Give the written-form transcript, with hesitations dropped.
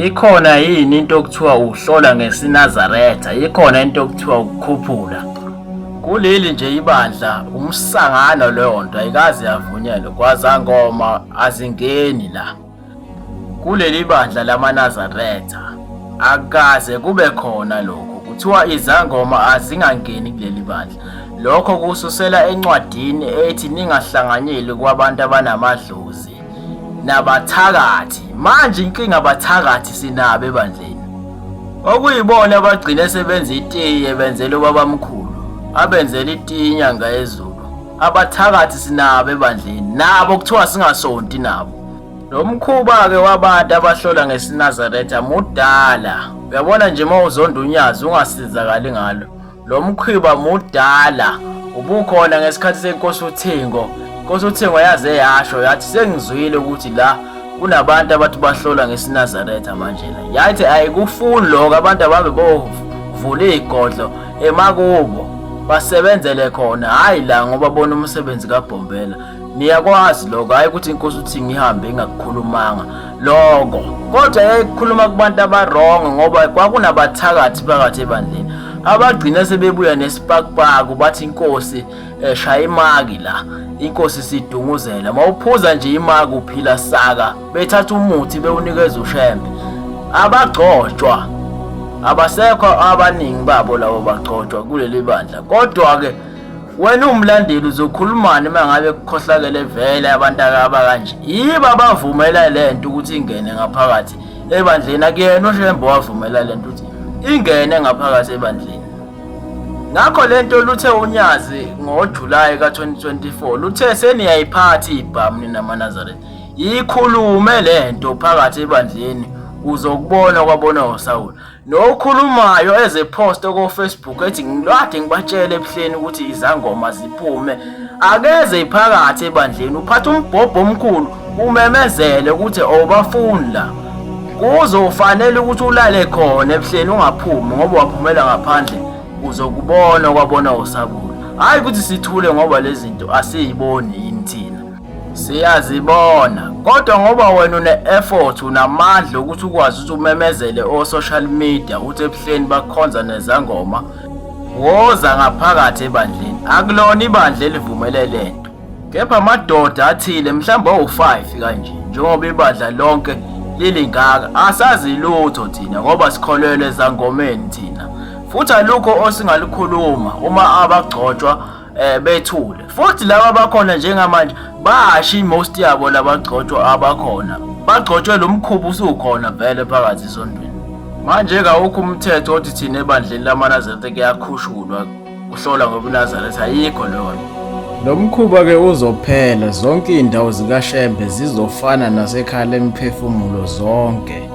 Ikhona yini into okuthiwa uhlola ngesinazaretha? Ikhona into okuthiwa ukukhuphula? Kuleli nje ibandla umsangano leyo nto ayikaze yavunyelwa kwazangoma azingeni la. Kuleli bandla lamanazaretha akaze kube khona lokho kuthiwa izangoma azingangeni kuleli bandla. Lokho kususela encwadini ethi ningahlanganyeli kwabantu abanamadlozi nabathakathi. Manje inkinga abathakathi sinabo ebandleni, okuyibona abagcina sebenza itiye benzela ubabamkhulu, abenzela itiye inyanga yezulu. Abathakathi sinabo ebandleni, nabo kuthiwa singasonti nabo. Lo mkhuba-ke wabantu abahlola ngesinazaretha mudala. Uyabona nje uma uzonda unyazi ungasizakali ngalo. Lo mkhuba mudala, ubukhona ngesikhathi senkosi uThingo. Inkosi uThingo yaze yasho yathi sengizwile ukuthi la kunabantu abathi bahlola ngesinazaretha manje la. Yathi ayikufuni lokho abantu ababe bovula igodlo emakubo basebenzele khona, hayi la ngoba bona umsebenzi kaBhombela. Niyakwazi lokho, hayi ukuthi inkosi uThingo ihambe ingakukhulumanga lokho, kodwa yayikhuluma kubantu abarongo ngoba kwakunabathakathi phakathi ebandleni abagcina sebebuya nesipakpaku bathi inkosi shaya imaki la, inkosi sidunguzela. Mawuphuza nje imaki uphila saka, bethatha umuthi bewunikeza uShembe. Abagcotshwa abasekho abaningi babo labo bagcotshwa kuleli bandla. Kodwa-ke wena umlandeli uzokhulumana mangabe kukhohlakele vele abantu abakanje? Yibo abavumela lento ukuthi ingene ngaphakathi ebandleni, akuyena uShembe wavumela lento ukuthi ingene ngaphakathi ebandleni. Ngakho lento luthe unyazi ngoJulayi ka-2024 luthe seniyayiphatha ibhamu ninaManazaretha, yikhulume lento phakathi ebandleni uzokubona kwabona uSawule. Nokhulumayo ezeposta ko-Facebook ethi ngilwade ngibatshele ebuhleni ukuthi izangoma ziphume akeze iphakathi ebandleni, uphatha umbhobho omkhulu umemezele ukuthi awubafuni la. Kuzofanele ukuthi ulale khona ebuhleni ungaphumi ngoba waphumela ngaphandle uzokubona kwabona uSawule. Hayi ukuthi sithule ngoba lezi zinto asiyiboni yini thina, siyazibona. Kodwa ngoba wena une-effort unamandla ukuthi ukwazi ukuthi umemezele o-social media uthi ebuhleni bakhonza nezangoma, woza ngaphakathi ebandleni. Akulona ibandla elivumele lento, kepha amadoda athile mhlawumbe awu-5 kanje. Njengoba ibandla lonke lilingaka asazi lutho thina ngoba sikholelwe ezangomeni thina, futhi alukho osingalukhuluma uma abagcotshwa bethule. Futhi laba abakhona njengamanje bashi most yabo labagcotshwa abakhona, bagcotshwe lo mkhuba usukhona vele phakathi esondweni. Manje kawukho umthetho othi thina ebandleni lamaNazaretha kuyakhushulwa kuhlola ngobuNazaretha, ayikho lona. Lo mkhuba-ke uzophela, zonke iy'ndawo zikaShembe zizofana naseKhala Emphefumulo zonke.